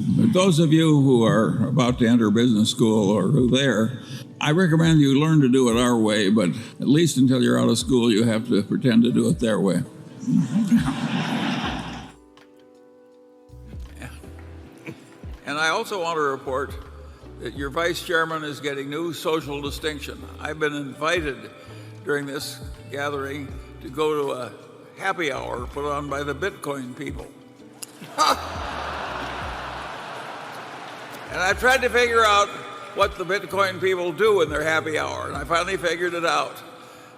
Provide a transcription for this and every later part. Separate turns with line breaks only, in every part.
But those of you who are about to enter business school or who there, I recommend you learn to do it our way, but at least until you're out of school, you have to pretend to do it their way. And I also want to report that your vice chairman is getting new social distinction. I've been invited during this gathering to go to a happy hour put on by the Bitcoin people. And I tried to figure out what the Bitcoin people do in their happy hour, and I finally figured it out.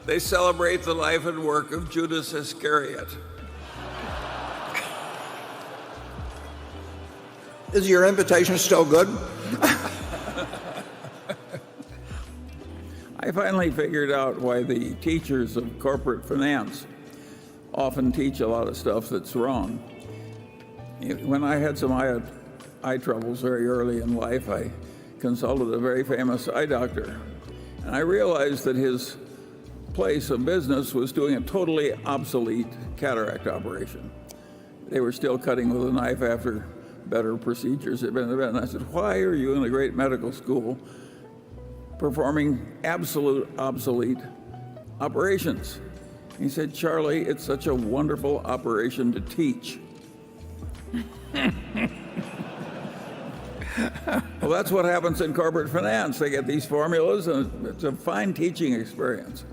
They celebrate the life and work of Judas Iscariot.
Is your invitation still good?
I finally figured out why the teachers of corporate finance often teach a lot of stuff that's wrong. When I had some eye troubles very early in life, I consulted a very famous eye doctor, and I realized that his place of business was doing a totally obsolete cataract operation. They were still cutting with a knife after better procedures had been invented. And I said, why are you in a great medical school performing absolute obsolete operations? He said, Charlie, it's such a wonderful operation to teach. Well, that's what happens in corporate finance. They get these formulas, and it's a fine teaching experience.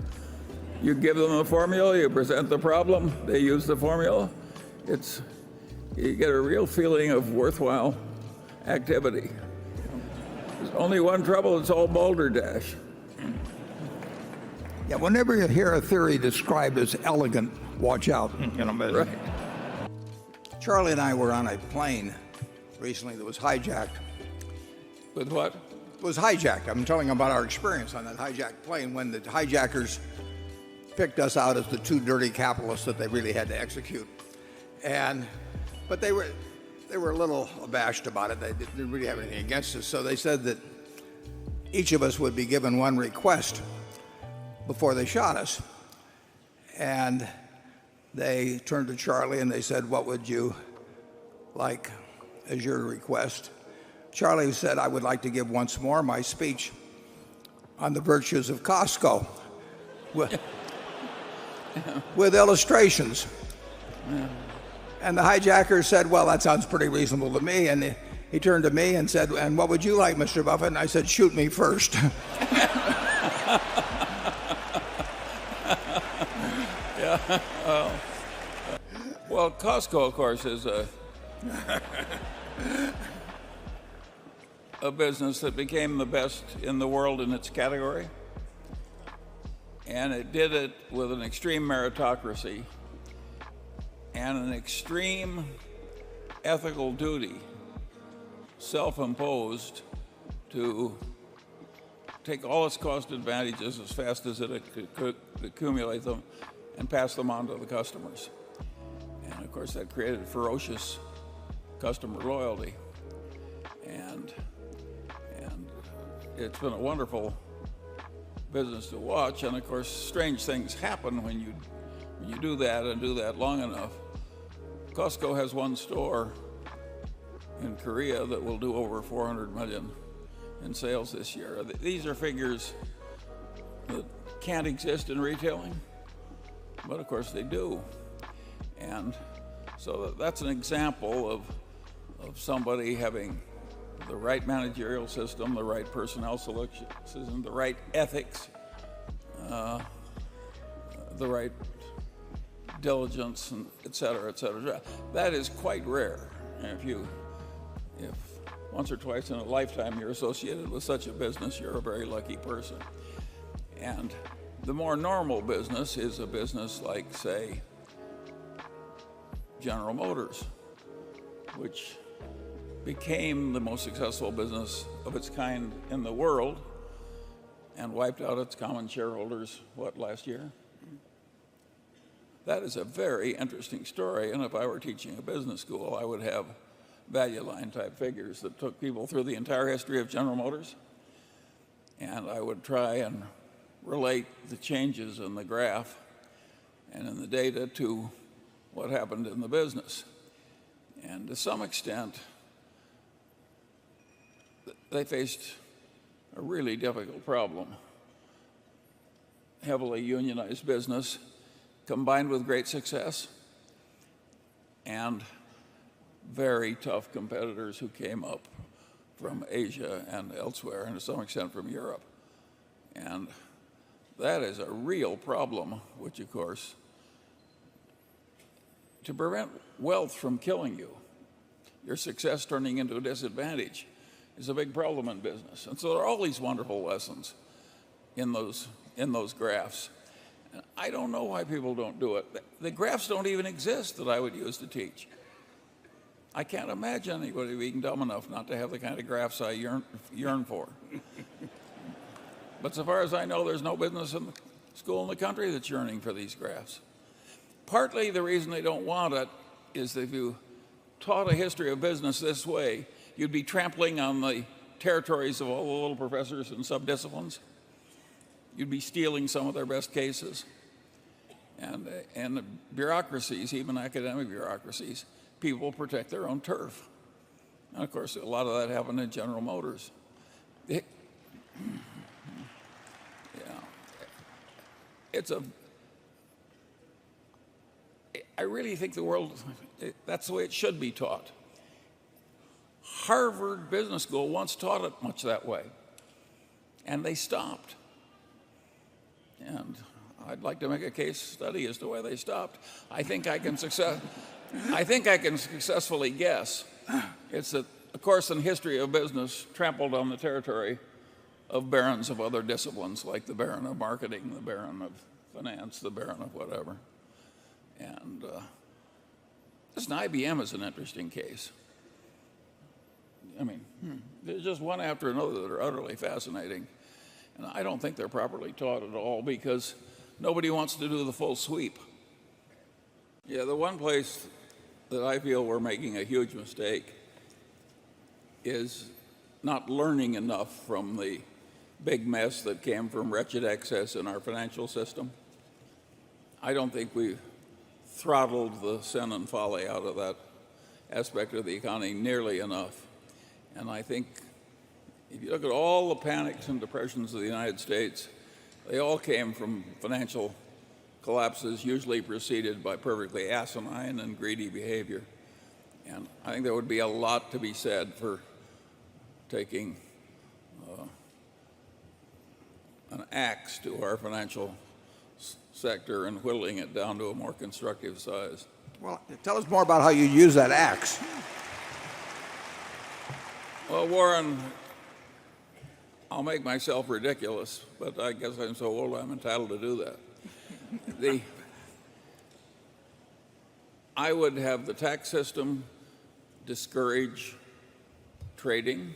You give them a formula, you present the problem, they use the formula. You get a real feeling of worthwhile activity. There's only one trouble, it's all balderdash.
Yeah, whenever you hear a theory described as elegant, watch out.
Right.
Charlie and I were on a plane recently that was hijacked.
With what?
It was hijacked. I'm telling about our experience on that hijacked plane when the hijackers picked us out as the two dirty capitalists that they really had to execute. But they were a little abashed about it. They didn't really have anything against us. So they said that each of us would be given one request before they shot us. And they turned to Charlie and they said, what would you like as your request? Charlie said, I would like to give once more my speech on the virtues of Costco with illustrations. Yeah. And the hijacker said, well, that sounds pretty reasonable to me. And he turned to me and said, and what would you like, Mr. Buffett? And I said, shoot me first.
Yeah. Well, Costco, of course, is a business that became the best in the world in its category. And it did it with an extreme meritocracy and an extreme ethical duty, self-imposed, to take all its cost advantages as fast as it could accumulate them and pass them on to the customers. And of course that created ferocious customer loyalty. And it's been a wonderful business to watch. And of course strange things happen when you do that and do that long enough. Costco has one store in Korea that will do over 400 million in sales this year. These are figures that can't exist in retailing, but of course they do. And so that's an example of somebody having the right managerial system, the right personnel selection system, the right ethics, the right diligence, and et cetera, et cetera. That is quite rare. And if once or twice in a lifetime you're associated with such a business, you're a very lucky person. And the more normal business is a business like, say, General Motors, which became the most successful business of its kind in the world and wiped out its common shareholders, last year? That is a very interesting story, and if I were teaching a business school, I would have value line type figures that took people through the entire history of General Motors, and I would try and relate the changes in the graph and in the data to what happened in the business. And to some extent, they faced a really difficult problem. Heavily unionized business combined with great success and very tough competitors who came up from Asia and elsewhere, and to some extent from Europe. And that is a real problem, which of course, to prevent wealth from killing you, your success turning into a disadvantage, is a big problem in business. And so there are all these wonderful lessons in those graphs. And I don't know why people don't do it. The graphs don't even exist that I would use to teach. I can't imagine anybody being dumb enough not to have the kind of graphs I yearn for. But so far as I know, there's no business in the school in the country that's yearning for these graphs. Partly the reason they don't want it is that if you taught a history of business this way, you'd be trampling on the territories of all the little professors and subdisciplines. You'd be stealing some of their best cases. And the bureaucracies, even academic bureaucracies, people protect their own turf. And of course, a lot of that happened in General Motors. I really think the world, that's the way it should be taught. Harvard Business School once taught it much that way, and they stopped. And I'd like to make a case study as to why they stopped. I think I can successfully guess. It's a course in history of business trampled on the territory of barons of other disciplines, like the baron of marketing, the baron of finance, the baron of whatever. And listen, IBM is an interesting case. I mean, there's just one after another that are utterly fascinating. And I don't think they're properly taught at all because nobody wants to do the full sweep. Yeah, the one place that I feel we're making a huge mistake is not learning enough from the big mess that came from wretched excess in our financial system. I don't think we throttled the sin and folly out of that aspect of the economy nearly enough. And I think if you look at all the panics and depressions of the United States, they all came from financial collapses, usually preceded by perfectly asinine and greedy behavior. And I think there would be a lot to be said for taking an axe to our financial sector and whittling it down to a more constructive size.
Well, tell us more about how you use that axe.
Well, Warren, I'll make myself ridiculous, but I guess I'm so old I'm entitled to do that. I would have the tax system discourage trading.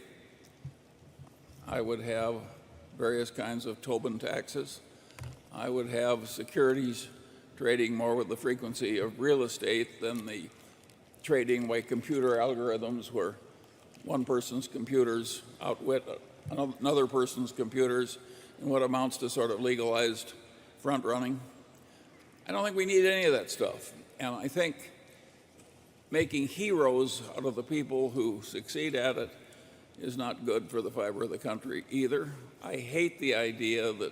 I would have various kinds of Tobin taxes. I would have securities trading more with the frequency of real estate than the trading by computer algorithms where one person's computers outwit another person's computers in what amounts to sort of legalized front running. I don't think we need any of that stuff. And I think making heroes out of the people who succeed at it is not good for the fiber of the country either. I hate the idea that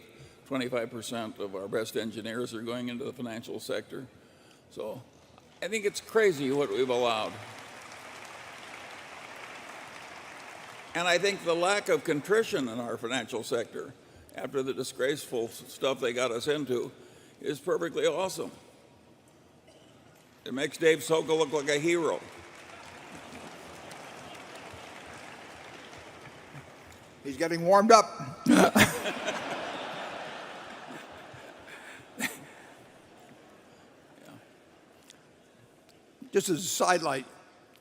25% of our best engineers are going into the financial sector. So I think it's crazy what we've allowed. And I think the lack of contrition in our financial sector after the disgraceful stuff they got us into is perfectly awesome. It makes Dave Sokol look like a hero.
He's getting warmed up. Just as a sidelight,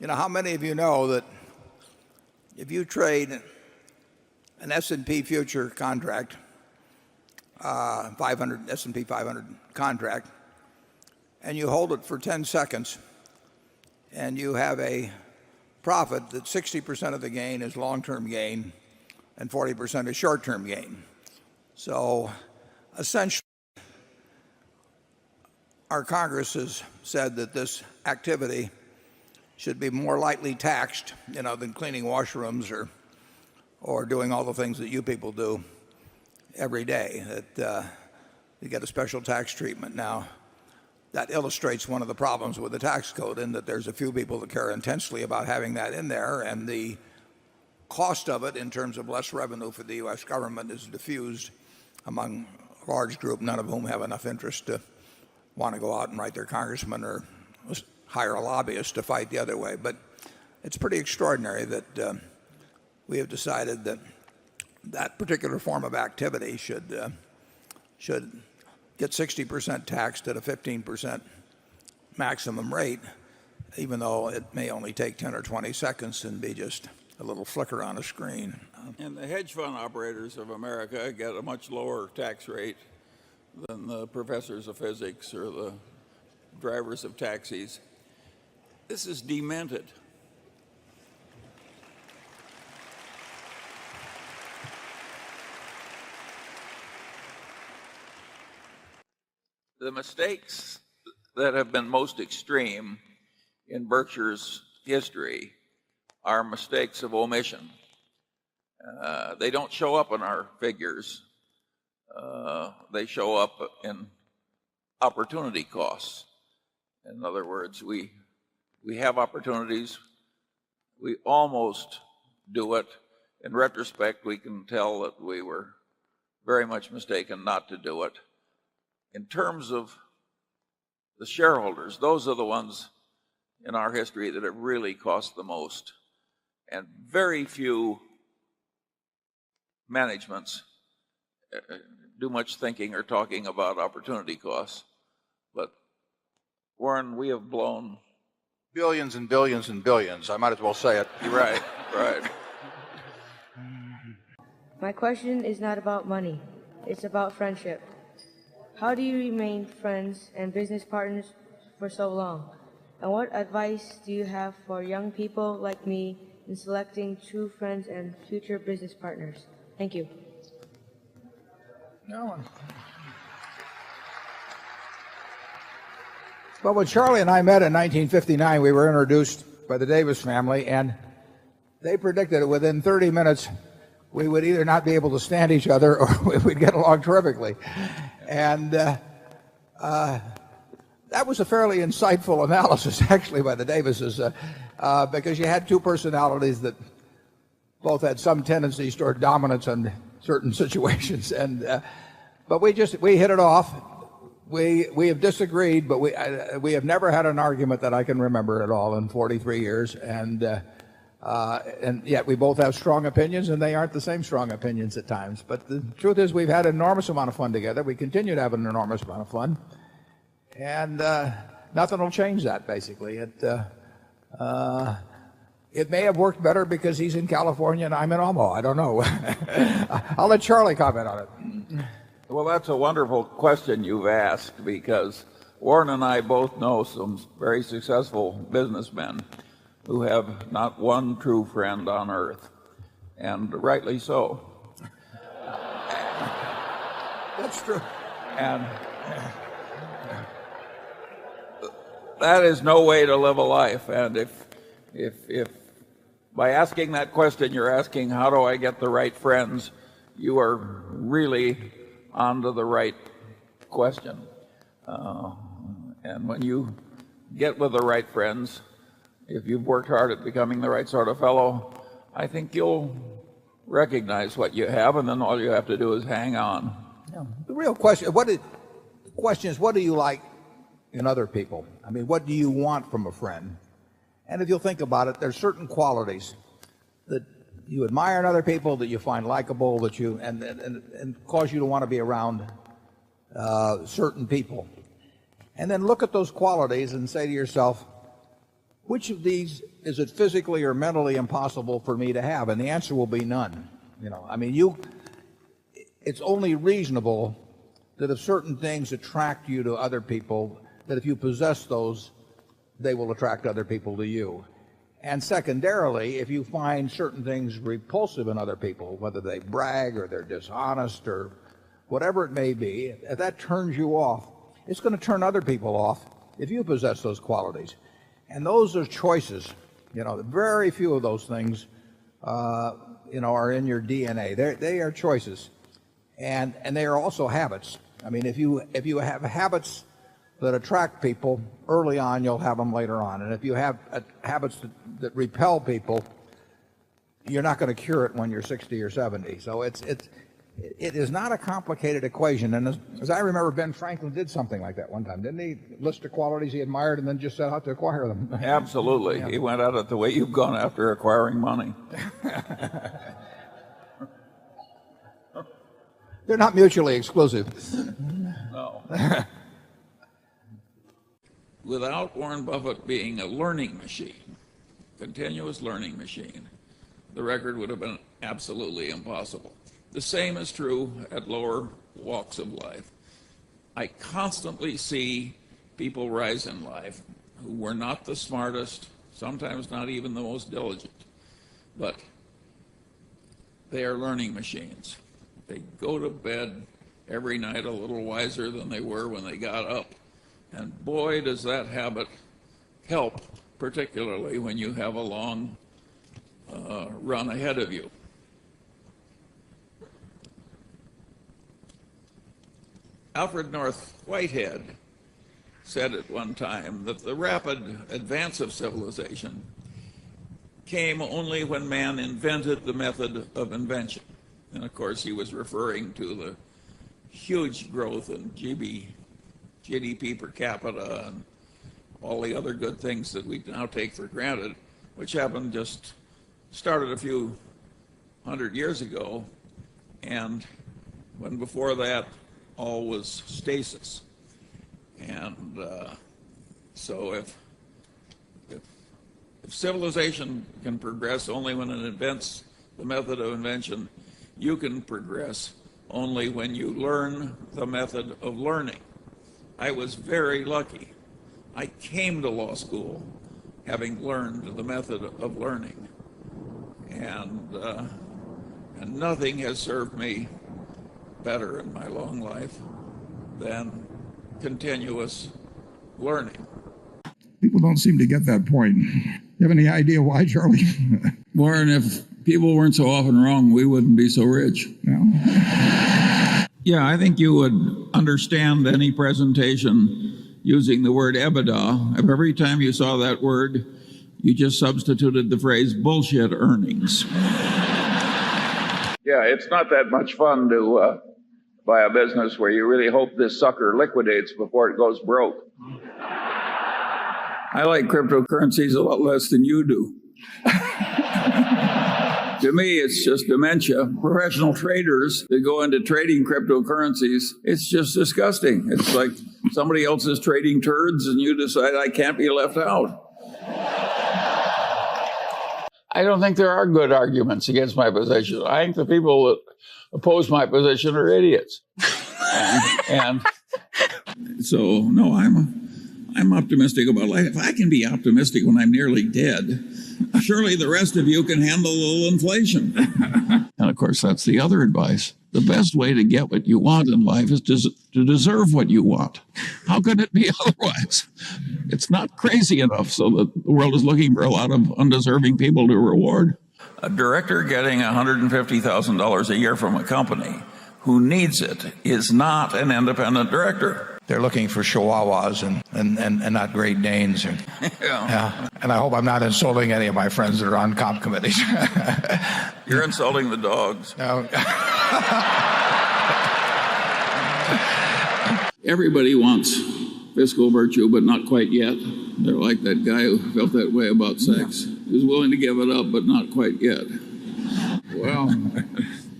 how many of you know that if you trade an S&P future contract, 500 S&P 500 contract, and you hold it for 10 seconds, and you have a profit that 60% of the gain is long-term gain and 40% is short-term gain. So essentially, our Congress has said that this activity should be more lightly taxed, than cleaning washrooms or doing all the things that you people do every day, that you get a special tax treatment. Now, that illustrates one of the problems with the tax code, in that there's a few people that care intensely about having that in there, and the cost of it in terms of less revenue for the U.S. government is diffused among a large group, none of whom have enough interest to want to go out and write their congressman or hire a lobbyist to fight the other way. But it's pretty extraordinary that we have decided that that particular form of activity should get 60% taxed at a 15% maximum rate, even though it may only take 10 or 20 seconds and be just a little flicker on a screen.
And the hedge fund operators of America get a much lower tax rate than the professors of physics or the drivers of taxis. This is demented. The mistakes that have been most extreme in Berkshire's history are mistakes of omission. They don't show up in our figures. They show up in opportunity costs. In other words, we have opportunities. We almost do it. In retrospect, we can tell that we were very much mistaken not to do it. In terms of the shareholders, those are the ones in our history that have really cost the most. And very few managements do much thinking or talking about opportunity costs. But Warren, we have blown
billions and billions and billions. I might as well say it.
You're right, right.
My question is not about money. It's about friendship. How do you remain friends and business partners for so long? And what advice do you have for young people like me in selecting true friends and future business partners? Thank you.
No one. Well, when Charlie and I met in 1959, we were introduced by the Davis family, and they predicted that within 30 minutes we would either not be able to stand each other or we'd get along terrifically. And that was a fairly insightful analysis, actually, by the Davises, because you had two personalities that both had some tendencies toward dominance in certain situations. And but we hit it off. We have disagreed, but we have never had an argument that I can remember at all in 43 years. And yet we both have strong opinions, and they aren't the same strong opinions at times. But the truth is, we've had an enormous amount of fun together. We continue to have an enormous amount of fun. And nothing will change that, basically. It may have worked better because he's in California and I'm in Omaha. I don't know. I'll let Charlie comment on it.
Well, that's a wonderful question you've asked, because Warren and I both know some very successful businessmen who have not one true friend on earth, and rightly so.
That's true.
And that is no way to live a life. And if by asking that question you're asking, how do I get the right friends, you are really onto the right question. And when you get with the right friends, if you've worked hard at becoming the right sort of fellow, I think you'll recognize what you have, and then all you have to do is hang on.
Yeah. The real question, is, what do you like in other people? I mean, what do you want from a friend? And if you'll think about it, there's certain qualities that you admire in other people, that you find likable, that you and cause you to want to be around certain people. And then look at those qualities and say to yourself, which of these is it physically or mentally impossible for me to have? And the answer will be none. I mean, it's only reasonable that if certain things attract you to other people, that if you possess those, they will attract other people to you. And secondarily, if you find certain things repulsive in other people, whether they brag or they're dishonest or whatever it may be, if that turns you off, it's going to turn other people off if you possess those qualities. And those are choices. Very few of those things are in your DNA. They are choices, and they are also habits. I mean, if you have habits that attract people early on, you'll have them later on, and if you have habits that repel people, you're not going to cure it when you're 60 or 70. So it is not a complicated equation. And as I remember, Ben Franklin did something like that one time, didn't he? List the qualities he admired and then just set out to acquire them.
Absolutely. Yeah. He went at it the way you've gone after acquiring money.
They're not mutually exclusive.
No. Without Warren Buffett being a learning machine, continuous learning machine, the record would have been absolutely impossible. The same is true at lower walks of life. I constantly see people rise in life who were not the smartest, sometimes not even the most diligent, but they are learning machines. They go to bed every night a little wiser than they were when they got up. And boy, does that habit help, particularly when you have a long run ahead of you. Alfred North Whitehead said at one time that the rapid advance of civilization came only when man invented the method of invention. And of course, he was referring to the huge growth in GDP per capita and all the other good things that we now take for granted, which started a few hundred years ago, and when before that all was stasis. And so if civilization can progress only when it invents the method of invention, you can progress only when you learn the method of learning. I was very lucky. I came to law school having learned the method of learning, and nothing has served me better in my long life than continuous learning.
People don't seem to get that point. You have any idea why, Charlie?
Warren, if people weren't so often wrong, we wouldn't be so rich.
No?
Yeah, I think you would understand any presentation using the word EBITDA if every time you saw that word, you just substituted the phrase bullshit earnings. Yeah, it's not that much fun to buy a business where you really hope this sucker liquidates before it goes broke. I like cryptocurrencies a lot less than you do. To me, it's just dementia. Professional traders that go into trading cryptocurrencies, it's just disgusting. It's like somebody else is trading turds and you decide I can't be left out. I don't think there are good arguments against my position. I think the people that oppose my position are idiots. and so, no, I'm optimistic about life. If I can be optimistic when I'm nearly dead, surely the rest of you can handle a little inflation. And of course, that's the other advice. The best way to get what you want in life is to deserve what you want. How could it be otherwise? It's not crazy enough so that the world is looking for a lot of undeserving people to reward. A director getting $150,000 a year from a company who needs it is not an independent director.
They're looking for chihuahuas and not Great Danes. Yeah. And I hope I'm not insulting any of my friends that are on comp committees.
You're insulting the dogs.
No.
Everybody wants fiscal virtue, but not quite yet. They're like that guy who felt that way about sex. He was willing to give it up, but not quite yet. Well,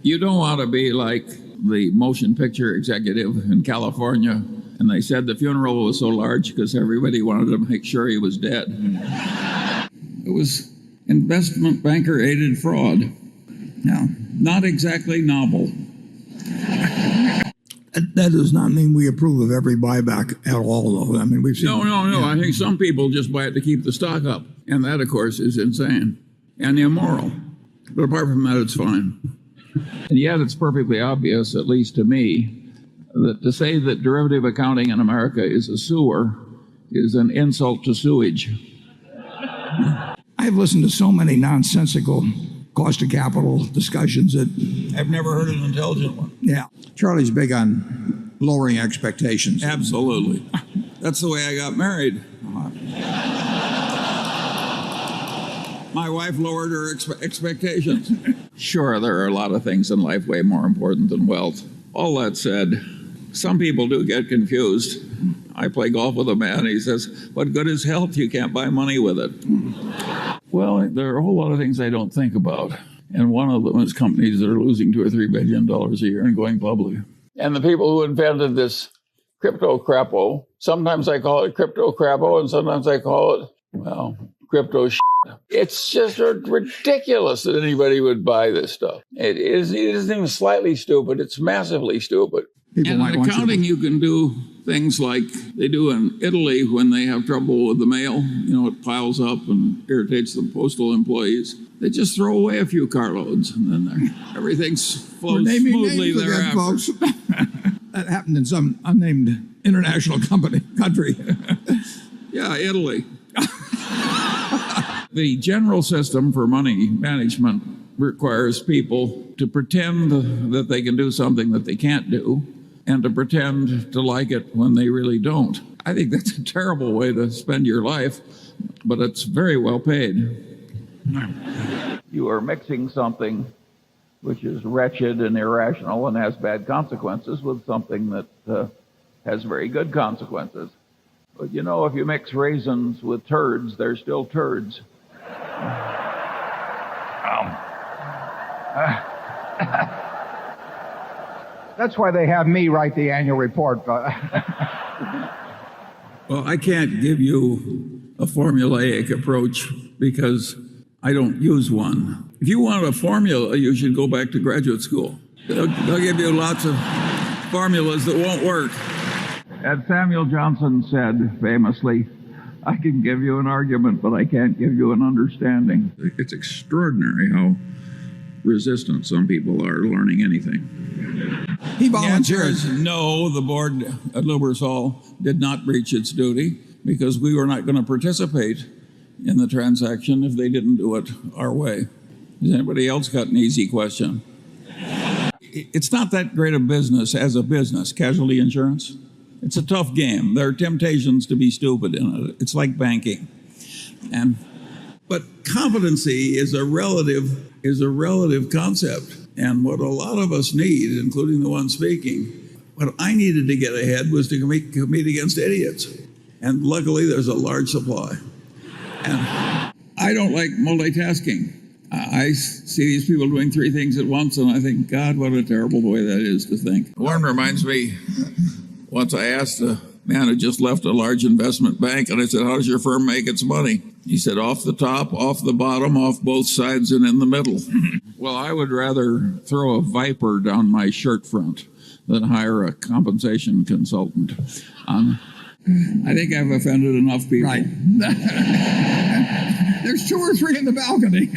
you don't want to be like the motion picture executive in California, and they said the funeral was so large because everybody wanted to make sure he was dead. It was investment banker-aided fraud. Now, not exactly novel.
That does not mean we approve of every buyback at all, though. I mean, we've seen...
No. Yeah. I think some people just buy it to keep the stock up, and that, of course, is insane and immoral. But apart from that, it's fine. And yet it's perfectly obvious, at least to me, that to say that derivative accounting in America is a sewer is an insult to sewage.
I've listened to so many nonsensical cost of capital discussions that,
I've never heard an intelligent one.
yeah. Charlie's big on lowering expectations.
Absolutely. That's the way I got married. My wife lowered her expectations. Sure, there are a lot of things in life way more important than wealth. All that said, some people do get confused. I play golf with a man, he says, what good is health? You can't buy money with it. Well, there are a whole lot of things I don't think about. And one of them is companies that are losing $2 or $3 billion a year and going public. And the people who invented this crypto crapo, sometimes I call it crypto crapo and sometimes I call it, well, crypto shit. It's just ridiculous that anybody would buy this stuff. It isn't even slightly stupid. It's massively stupid.
People
And
might
in
want
accounting, you can do things like they do in Italy when they have trouble with the mail. You know, it piles up and irritates the postal employees. They just throw away a few carloads, and then everything flows smoothly thereafter.
Folks. That happened in some unnamed international country.
Yeah, Italy. The general system for money management requires people to pretend that they can do something that they can't do and to pretend to like it when they really don't. I think that's a terrible way to spend your life, but it's very well paid. You are mixing something which is wretched and irrational and has bad consequences with something that has very good consequences. But you know, if you mix raisins with turds, they're still turds.
That's why they have me write the annual report.
Well, I can't give you a formulaic approach because I don't use one. If you want a formula, you should go back to graduate school. They'll give you lots of formulas that won't work. As Samuel Johnson said famously, I can give you an argument, but I can't give you an understanding. It's extraordinary how resistant some people are to learning anything.
He
The answer
volunteered.
is no, the board at Lubersol did not breach its duty because we were not going to participate in the transaction if they didn't do it our way. Has anybody else got an easy question? It's not that great a business as a business, casualty insurance. It's a tough game. There are temptations to be stupid in it. It's like banking. But competency is a relative concept. And what a lot of us need, including the one speaking, what I needed to get ahead was to compete against idiots. And luckily, there's a large supply. And I don't like multitasking. I see these people doing three things at once, and I think, God, what a terrible way that is to think. Warren reminds me, once I asked a man who just left a large investment bank, and I said, how does your firm make its money? He said, off the top, off the bottom, off both sides, and in the middle. Well, I would rather throw a viper down my shirt front than hire a compensation consultant. I think I've offended enough people.
Right. There's 2 or 3 in the balcony.